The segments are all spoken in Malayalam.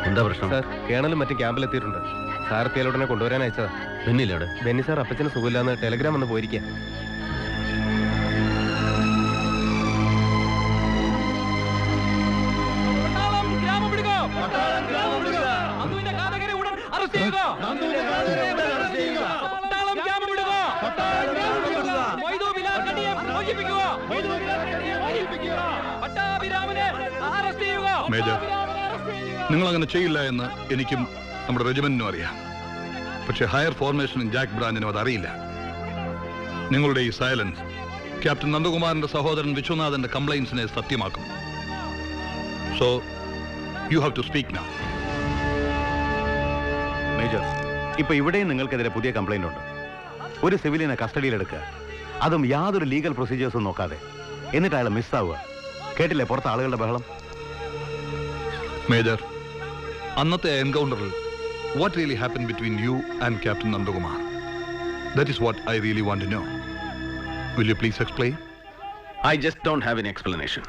എന്താ പ്രശ്നം? സാർ, കേണലും മറ്റും ക്യാമ്പിലെത്തിയിട്ടുണ്ട്. സാർ എത്തിയാലുടനെ കൊണ്ടുവരാൻ അയച്ചതാ. ബെന്നില്ലേ അവിടെ? ബെന്നി സാർ അപ്പച്ചന് സുഖമില്ലാന്ന് ടെലഗ്രാം വന്ന് പോയിരിക്കുക. മേജർ, നിങ്ങൾ അങ്ങനെ ചെയ്യില്ല എന്ന് എനിക്കും നമ്മുടെ റെജിമെന്റിനും അറിയാം. പക്ഷേ ഹയർ ഫോർമേഷനും ജാക്ക് ബ്രാഞ്ചിനും അതറിയില്ല. നിങ്ങളുടെ ഈ സൈലൻസ് ക്യാപ്റ്റൻ നന്ദകുമാറിന്റെ സഹോദരൻ വിശ്വനാഥന്റെ കംപ്ലൈൻസിനെ സത്യമാക്കും. So you have to speak now. Major, ഇപ്പൊ ഇവിടെയും നിങ്ങൾക്കെതിരെ പുതിയ കംപ്ലൈന്റ് ഉണ്ട്. ഒരു സിവിലിനെ കസ്റ്റഡിയിലെടുക്കുക, അതും യാതൊരു ലീഗൽ പ്രൊസീജിയേഴ്സും നോക്കാതെ. എന്നിട്ട് അയാൾ മിസ്സാവുക. കേട്ടില്ലേ പുറത്ത് ആളുകളുടെ ബഹളം? മേജർ, അന്നത്തെ എൻകൗണ്ടറിൽ what really happened between you and Captain Nandakumar? That is what I really want to know. Will you please explain? I just don't have any explanation.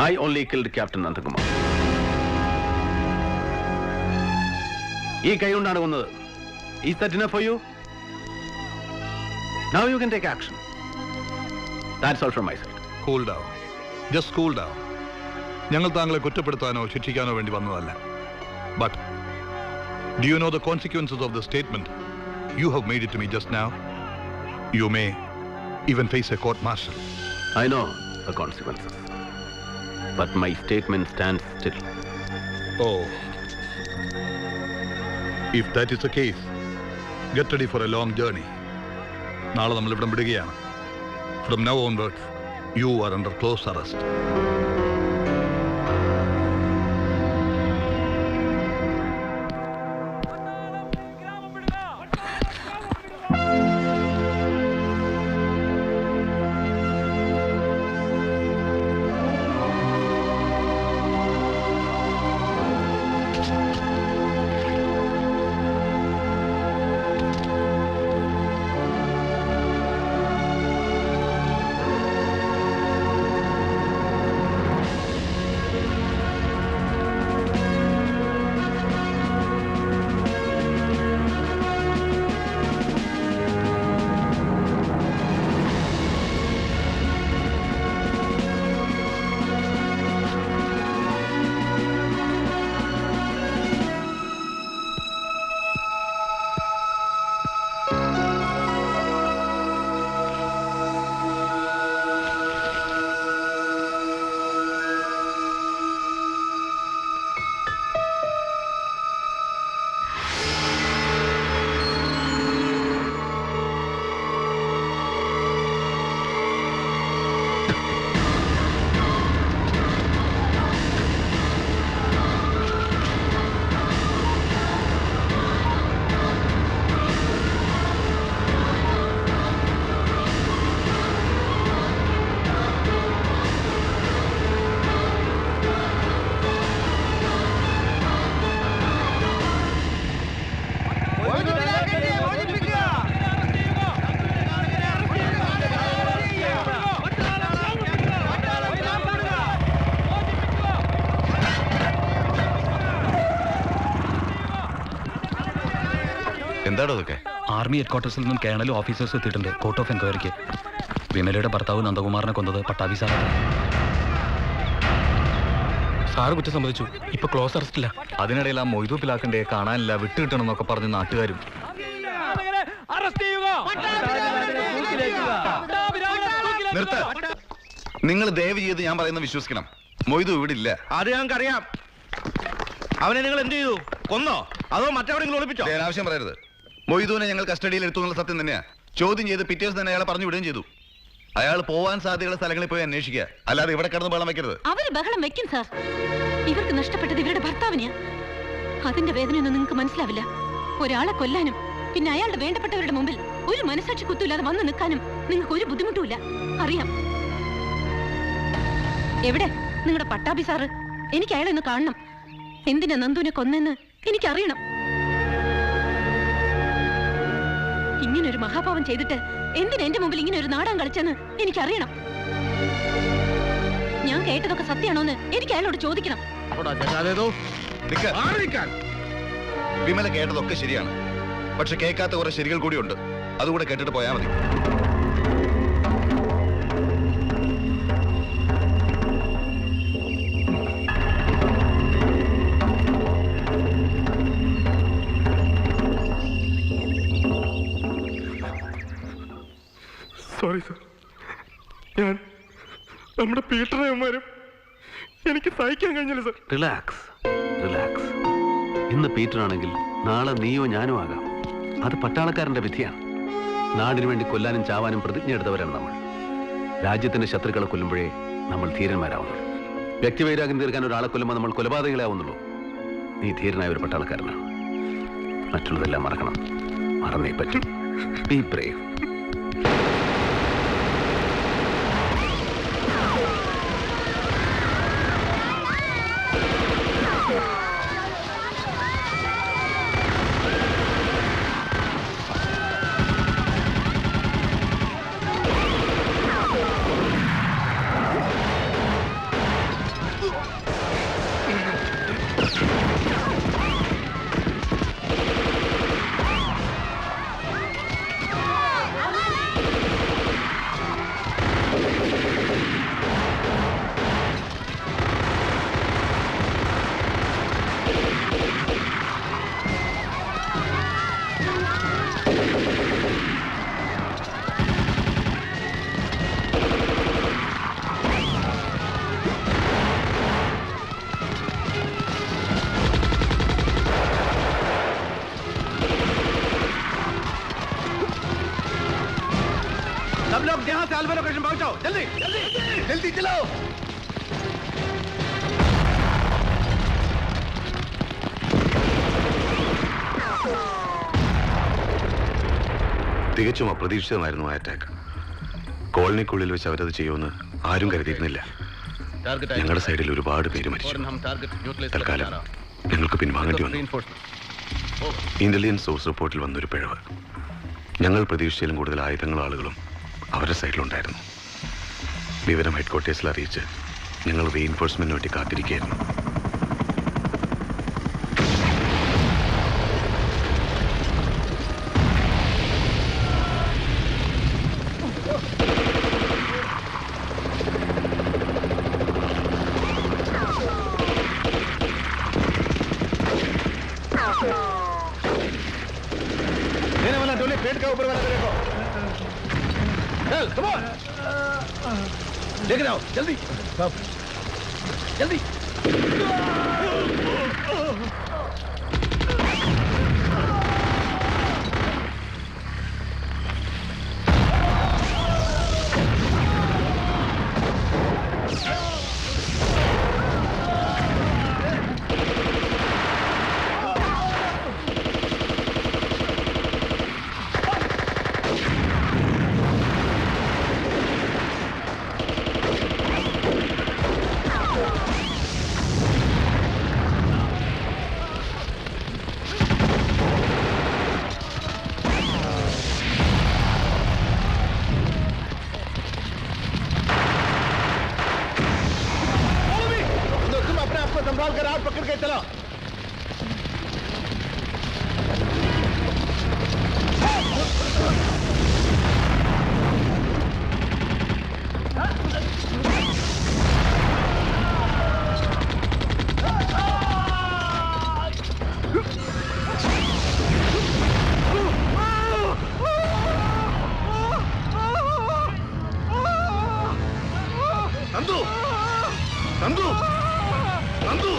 I only killed Captain Nandakumar. ഈ കൈ കൊണ്ടാണ് കൊന്നത്. Is that enough for you? Now you can take action. That's all from my side. Cool down. Just cool down. ഞങ്ങൾ താങ്കളെ കുറ്റപ്പെടുത്താനോ ശിക്ഷിക്കാനോ വേണ്ടി വന്നതല്ല. But do you know the consequences of the statement you have made it to me just now? You may even face a court-martial. I know the consequences. But my statement stands still. Oh. If that is the case, get ready for a long journey. നാളെ നമ്മൾ ഇവിടെ വിടുകയാണ്. From now onwards, you are under close arrest. എന്താണോ അതൊക്കെ? ആർമി ഹെഡ്ക്വാർട്ടേഴ്സിൽ നിന്നും കേണലും ഓഫീസേഴ്സ് എത്തിയിട്ടുണ്ട് കോർട്ട് ഓഫ് എൻക്വയറിക്ക്. വിമലയുടെ ഭർത്താവ് നന്ദകുമാറിനെ കൊന്നത് പട്ടാഭി സാറാണ്. സാറ് കുറ്റം സംഭവിച്ചു. ഇപ്പൊ ക്ലോസ് അറസ്റ്റില്ല. അതിനിടയിൽ ആ മൊയ്തു പിലാക്കണ്ടേ കാണാനില്ല, വിട്ടുകിട്ടണം എന്നൊക്കെ പറഞ്ഞ് നാട്ടുകാരും. നിർത്ത. നിങ്ങൾ ദയവ് ചെയ്ത് ഞാൻ പറയുന്നത് വിശ്വസിക്കണം. മൊയ്തു ഇവിടെ ഇല്ല. അത് ഞങ്ങൾക്കറിയാം. അവനെ നിങ്ങൾ എന്ത് ചെയ്തു? കൊന്നോ അതോ മറ്റെവിടെയെങ്കിലും ഒളിപ്പിച്ചോ? ആവശ്യം പറയരുത്. മൊയ്തുവിനെ ഞങ്ങൾ കസ്റ്റഡിയിൽ എടുത്തു എന്നുള്ള സത്യം തന്നെയാ. ചോദ്യം ചെയ്ത് പിറ്റേഴ്സ് തന്നെ അയാളെ പറഞ്ഞു വിടുകയും ചെയ്തു. അയാൾ പോവാൻ സാധ്യതയുള്ള സ്ഥലങ്ങളിൽ പോയി അന്വേഷിക്കുക, അല്ലാതെ ഇവിടെ കിടന്ന് ബഹളം വെക്കരുത്. അവര് ബഹളം വെക്കും സാർ. ഇവർക്ക് നഷ്ടപ്പെട്ടത് ഇവരുടെ ഭർത്താവിനെയാ. അതിന്റെ വേദനയൊന്നും നിങ്ങൾക്ക് മനസ്സിലാവില്ല. ഒരാളെ കൊല്ലാനും പിന്നെ അയാളുടെ വേണ്ടപ്പെട്ടവരുടെ മുമ്പിൽ ഒരു മനസാക്ഷി കുത്തൂല്ലാതെ വന്നു നിൽക്കാനും നിങ്ങൾക്ക് ഒരു ബുദ്ധിമുട്ടുമില്ല. അറിയാം. എവിടെ നിങ്ങളുടെ പട്ടാഭി സാറ്? എനിക്ക് അയാളെ ഒന്ന് കാണണം. എന്തിനാ നന്ദുവിനെ കൊന്നെന്ന് എനിക്കറിയണം. ഇങ്ങനൊരു മഹാഭാവം ചെയ്തിട്ട് എന്തിനാ എന്റെ മുമ്പിൽ ഇങ്ങനെ ഒരു നാടകം കളിച്ചെന്ന് എനിക്കറിയണം. ഞാൻ കേട്ടതൊക്കെ സത്യമാണോന്ന് എനിക്ക് അയാളോട് ചോദിക്കണം. വിമല കേട്ടതൊക്കെ ശരിയാണ്, പക്ഷെ കേൾക്കാത്ത കുറെ ശരികൾ കൂടിയുണ്ട്. അതുകൂടെ കേട്ടിട്ട് പോയാൽ മതി. സോറി സർ, ഞാൻ നമ്മുടെ പീറ്ററേമാരും എനിക്ക് സഹിക്കാൻ കഴിഞ്ഞില്ല സർ. Relax relax. ഇന്ന് പീറ്റർ ആണെങ്കിൽ നാളെ നീയോ ഞാനോ ആകാം. അത് പട്ടാളക്കാരന്റെ വിധിയാണ്. നാടിനു വേണ്ടി കൊല്ലാനും ചാവാനും പ്രതിജ്ഞ എടുത്തവരാണ് നമ്മൾ. രാജ്യത്തിന്റെ ശത്രുക്കളെ കൊല്ലുമ്പോഴേ നമ്മൾ ധീരന്മാരാവുന്നു. വ്യക്തിവൈരാഗ്യം തീർക്കാൻ ഒരാളെ കൊല്ലുമ്പോൾ നമ്മൾ കൊലപാതകളെ ആവുന്നുള്ളൂ. നീ ധീരനായ ഒരു പട്ടാളക്കാരനാണ്. മറ്റുള്ളതെല്ലാം മറക്കണം. മറന്നേ പറ്റും. Be brave. सब लोग यहाँ से अल्फा लोकेशन पहुंचाओ, जल्दी जल्दी जल्दी चलाओ. തികച്ചും അപ്രതീക്ഷിതമായിരുന്നു ആ അറ്റാക്ക്. കോളനിക്കുള്ളിൽ വെച്ച് അവരത് ചെയ്യുമെന്ന് ആരും കരുതിയിരുന്നില്ല. ഞങ്ങളുടെ സൈഡിൽ ഒരുപാട് പേര് മരിച്ചു. തൽക്കാലം ഞങ്ങൾക്ക് പിൻവാങ്ങേണ്ടി വന്നു. ഇന്റലിജൻസ് സോഴ്സ് റിപ്പോർട്ടിൽ വന്നൊരു പിഴവ്. ഞങ്ങൾ പ്രതീക്ഷിച്ചതിലും കൂടുതൽ ആയുധങ്ങളും ആളുകളും അവരുടെ സൈഡിലുണ്ടായിരുന്നു. വിവരം ഹെഡ്ക്വാർട്ടേഴ്സിൽ അറിയിച്ച് ഞങ്ങൾ റീഇൻഫോഴ്സ്മെന്റിന് വേണ്ടി കാത്തിരിക്കുകയായിരുന്നു. पेट का ऊपर वाला देखो. चल, come on. लेके जाओ, जल्दी. जल्दी. संभाल कर आग पकड़ के चला. Nandu Nandu Nandu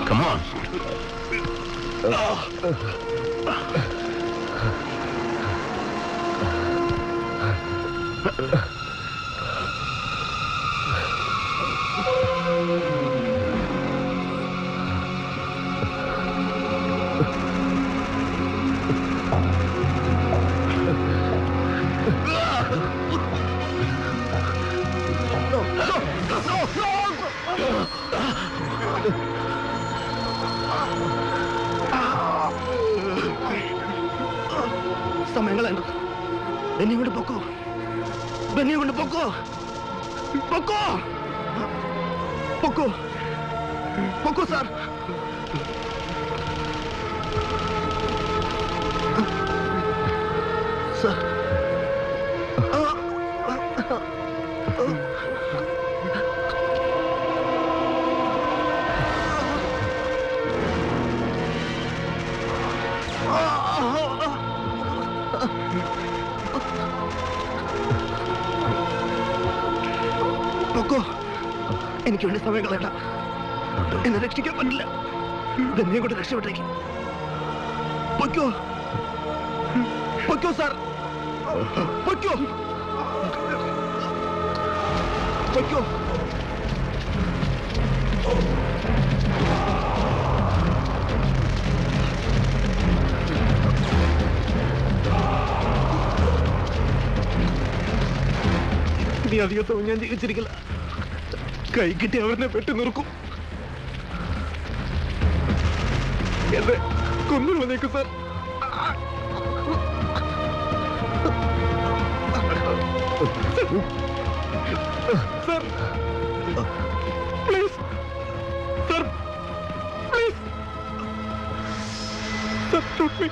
Come on. സമയങ്ങളാണ്. ബെന്നി കൊണ്ട് പൊക്കോ, ബെന്നി കൊണ്ട് പൊക്കോ, പൊക്കോ, പൊക്കോ, പൊക്കോ സാർ. സാർ പൊക്കോ, എനിക്ക് വേണ്ടി സമയം കളയണ്ട. എന്നെ രക്ഷിക്കാൻ പറ്റില്ല. ബെന്നിയെ കൊണ്ട് രക്ഷപ്പെട്ടേക്ക്. പൊക്കോ, പൊക്കോ സാർ, പൊക്കോ, പൊക്കോ. ഇനി അധികം സമയം ഞാൻ ജീവിച്ചിരിക്കില്ല. കൈ കിട്ടി അവരെ പെട്ടു നിർക്കും. എന്നെ കൊന്നു വന്നേക്കും sir. Sir please, sir please, sir shoot me,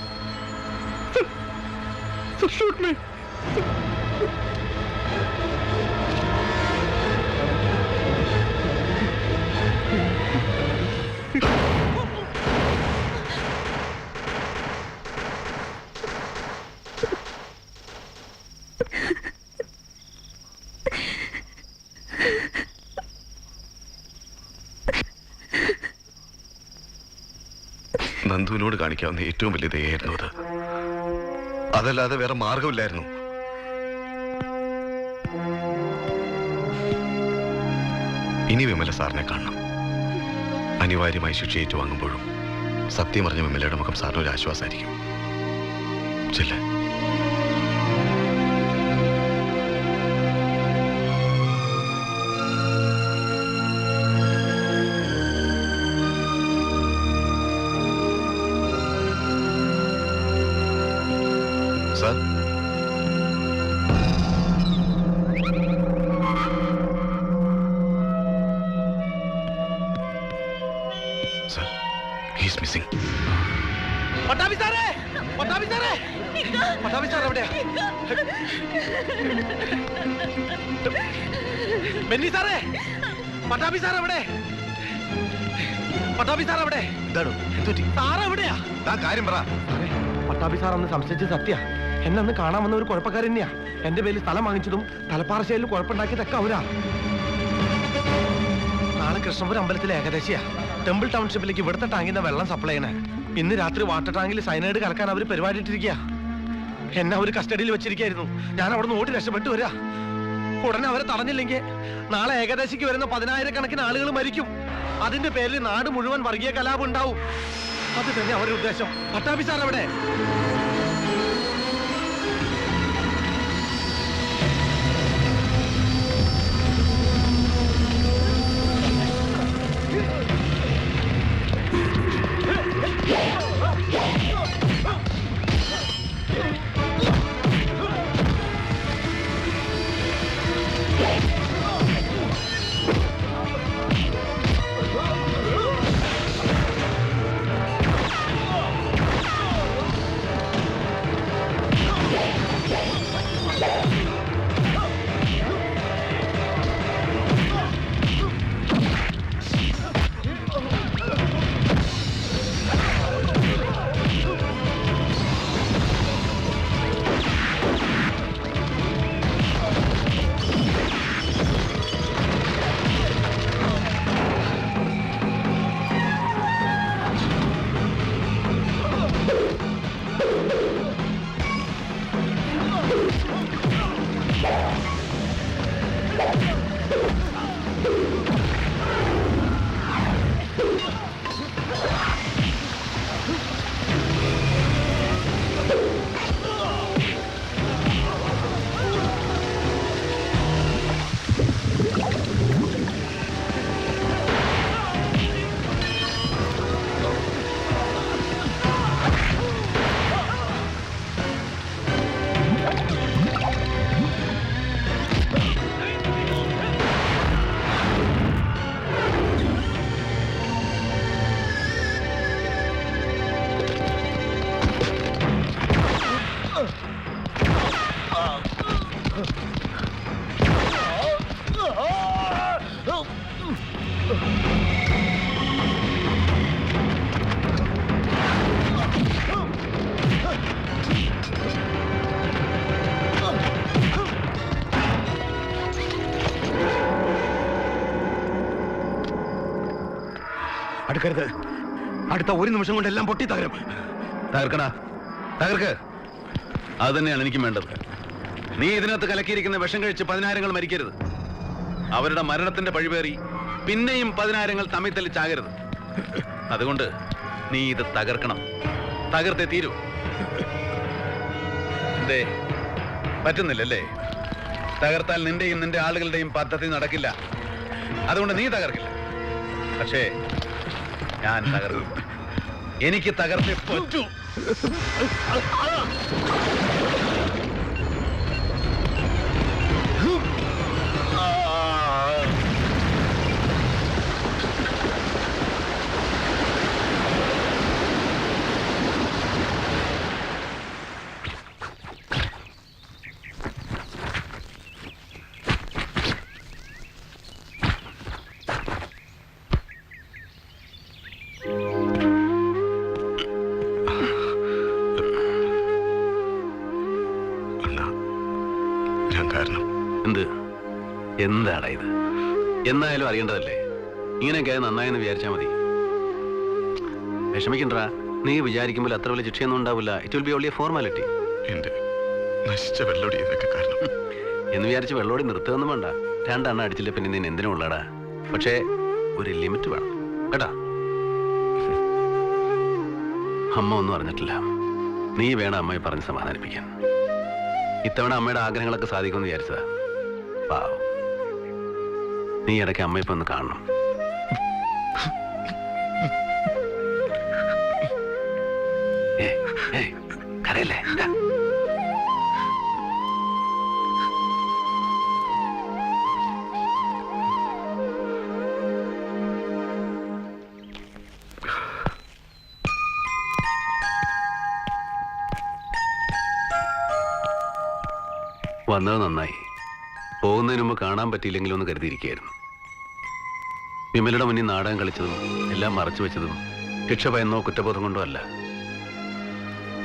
sir shoot me. നന്ദുവിനോട് കാണിക്കാവുന്ന ഏറ്റവും വലിയ ദയായിരുന്നു അത്. അതല്ലാതെ വേറെ മാർഗമില്ലായിരുന്നു. ഇനി വിമല സാറിനെ കാണണം. അനിവാര്യമായി ശിക്ഷ ഏറ്റുവാങ്ങുമ്പോഴും സത്യം അറിഞ്ഞ വിമലയുടെ മുഖം സാറിനൊരു ആശ്വാസമായിരിക്കും. ചെല്ലേ. Sir, sir, he's missing. Pattabhi സാറേ, പട്ടാഭി സാറേ, പട്ടാഭി സാർ എവിടെയാ? ബെന്നി സാറേ, പട്ടാഭി സാർ എവിടെ? പട്ടാഭി സാർ എവിടെ? സാർ എവിടെയാ? കാര്യം പറ. പട്ടാഭി സാർ അന്ന് സംശയിച്ച് സത്യ. എന്നെ അന്ന് കാണാൻ വന്ന ഒരു കുഴപ്പക്കാരൻ തന്നെയാ. എന്റെ പേരിൽ സ്ഥലം വാങ്ങിച്ചതും തലപ്പാറശ്ശേരിൽ കുഴപ്പമുണ്ടാക്കിയതൊക്കെ അവരാ. നാളെ കൃഷ്ണപുരം അമ്പലത്തിലെ ഏകദേശിയാ. ടെമ്പിൾ ടൗൺഷിപ്പിലേക്ക് ഇവിടുത്തെ ടാങ്കിന്റെ വെള്ളം സപ്ലൈ ചെയ്യണേ. ഇന്ന് രാത്രി വാട്ടർ ടാങ്കിൽ സൈനൈഡ് കലക്കാൻ അവർ പരിപാടി ഇട്ടിരിക്കുക. എന്നെ അവർ കസ്റ്റഡിയിൽ വെച്ചിരിക്കായിരുന്നു. ഞാൻ അവിടെ നിന്ന് ഓടി രക്ഷപ്പെട്ടു വരാ. ഉടനെ അവരെ തടഞ്ഞില്ലെങ്കിൽ നാളെ ഏകദേശിക്ക് വരുന്ന 10,000-കണക്കിന് ആളുകൾ മരിക്കും. അതിന്റെ പേരിൽ നാട് മുഴുവൻ വർഗീയ കലാപം ഉണ്ടാവും. അത് തന്നെ അവരുടെ ഉദ്ദേശം. പട്ടാഭി സാർ എവിടെ? അടുക്കരുത്. അടുത്ത ഒരു നിമിഷം കൊണ്ട് എല്ലാം പൊട്ടി തകരും. തകർക്കടാ, തകർക്ക്. അത് തന്നെയാണ് എനിക്കും വേണ്ടത്. നീ ഇതിനകത്ത് കലക്കിയിരിക്കുന്ന വിഷം കഴിച്ച് 10,000 മരിക്കരുത്. അവരുടെ മരണത്തിന്റെ പഴിവേറി പിന്നെയും 10,000 തമ്മിൽ തല്ലി ചാകരുത്. അതുകൊണ്ട് നീ ഇത് തകർക്കണം. തകർത്തേ തീരൂ. എന്തേ പറ്റുന്നില്ലല്ലേ? തകർത്താൽ നിന്റെയും നിന്റെ ആളുകളുടെയും പദ്ധതി നടക്കില്ല. അതുകൊണ്ട് നീ തകർക്കില്ല. പക്ഷേ ഞാൻ തകർക്കും. എനിക്ക് തകർത്തേ പറ്റൂ. ഞാൻ കാരണം എന്താടാ ഇത്? എന്നായാലും അറിയേണ്ടതല്ലേ? ഇങ്ങനെയൊക്കെ നന്നായെന്ന് വിചാരിച്ചാൽ മതി. വിഷമിക്കണ്ടാ. നീ വിചാരിക്കുമ്പോൾ അത്ര വലിയ ശിക്ഷയൊന്നും ഉണ്ടാവില്ല. It will be only A formality. എന്റെ നശിച്ച വെള്ളോടി ഇതൊക്കെ കാരണം എന്ന് വിചാരിച്ച് വെള്ളോടി നിർത്തുകയൊന്നും വേണ്ട. 2 എണ്ണം അടിച്ചില്ല പിന്നെ നീ എന്തിനും ഉള്ളടാ. പക്ഷേ ഒരു ലിമിറ്റ് വേണം കേട്ടാ. അമ്മ ഒന്നും അറിഞ്ഞിട്ടില്ല. നീ വേണം അമ്മയെ പറഞ്ഞ് സമാധാനിപ്പിക്കാൻ. ഇത്തവണ അമ്മയുടെ ആഗ്രഹങ്ങളൊക്കെ സാധിക്കുമെന്ന് വിചാരിച്ചതാ. പാവം. നീ ഇടയ്ക്ക് അമ്മ ഇപ്പൊ ഒന്ന് കാണണം. കരയല്ലേ? വന്നത് നന്നായി. പോകുന്നതിന് മുമ്പ് കാണാൻ പറ്റിയില്ലെങ്കിലും ഒന്ന് കരുതിയിരിക്കുകയായിരുന്നു. വിമലയുടെ മുന്നിൽ നാടകം കളിച്ചതും എല്ലാം മറച്ചു വെച്ചതും ശിക്ഷ ഭയന്നോ കുറ്റബോധം കൊണ്ടോ അല്ല.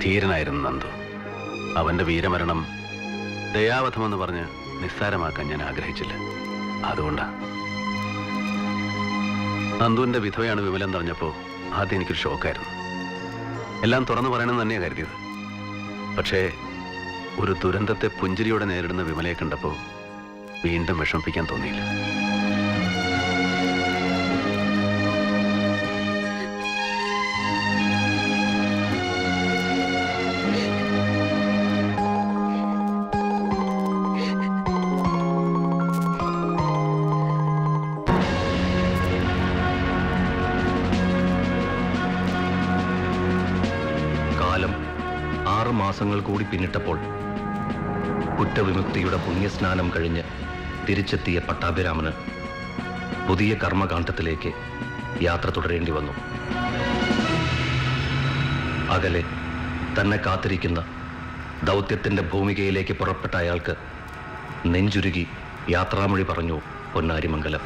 ധീരനായിരുന്നു നന്ദു. അവന്റെ വീരമരണം ദയാവധമെന്ന് പറഞ്ഞ് നിസ്സാരമാക്കാൻ ഞാൻ ആഗ്രഹിച്ചില്ല. അതുകൊണ്ടാ. നന്ദുവിന്റെ വിധവയാണ് വിമലൻ പറഞ്ഞപ്പോൾ ആദ്യം എനിക്കൊരു ഷോക്കായിരുന്നു. എല്ലാം തുറന്നു പറയണമെന്ന് തന്നെയാണ് കരുതിയത്. പക്ഷേ ഒരു ദുരന്തത്തെ പുഞ്ചിരിയോടെ നേരിടുന്ന വിമലയെ കണ്ടപ്പോൾ വീണ്ടും വിഷമിപ്പിക്കാൻ തോന്നിയില്ല. കാലം 6 മാസങ്ങൾ കൂടി പിന്നിട്ടപ്പോൾ കുറ്റവിമുക്തിയുടെ പുണ്യസ്നാനം കഴിഞ്ഞ് തിരിച്ചെത്തിയ പട്ടാഭിരാമന് പുതിയ കർമ്മകാണ്ഡത്തിലേക്ക് യാത്ര തുടരേണ്ടി വന്നു. അകലെ തന്നെ കാത്തിരിക്കുന്ന ദൗത്യത്തിന്റെ ഭൂമികയിലേക്ക് പുറപ്പെട്ട അയാൾക്ക് നെഞ്ചുരുകി യാത്രാമൊഴി പറഞ്ഞു പൊന്നാരിമംഗലം.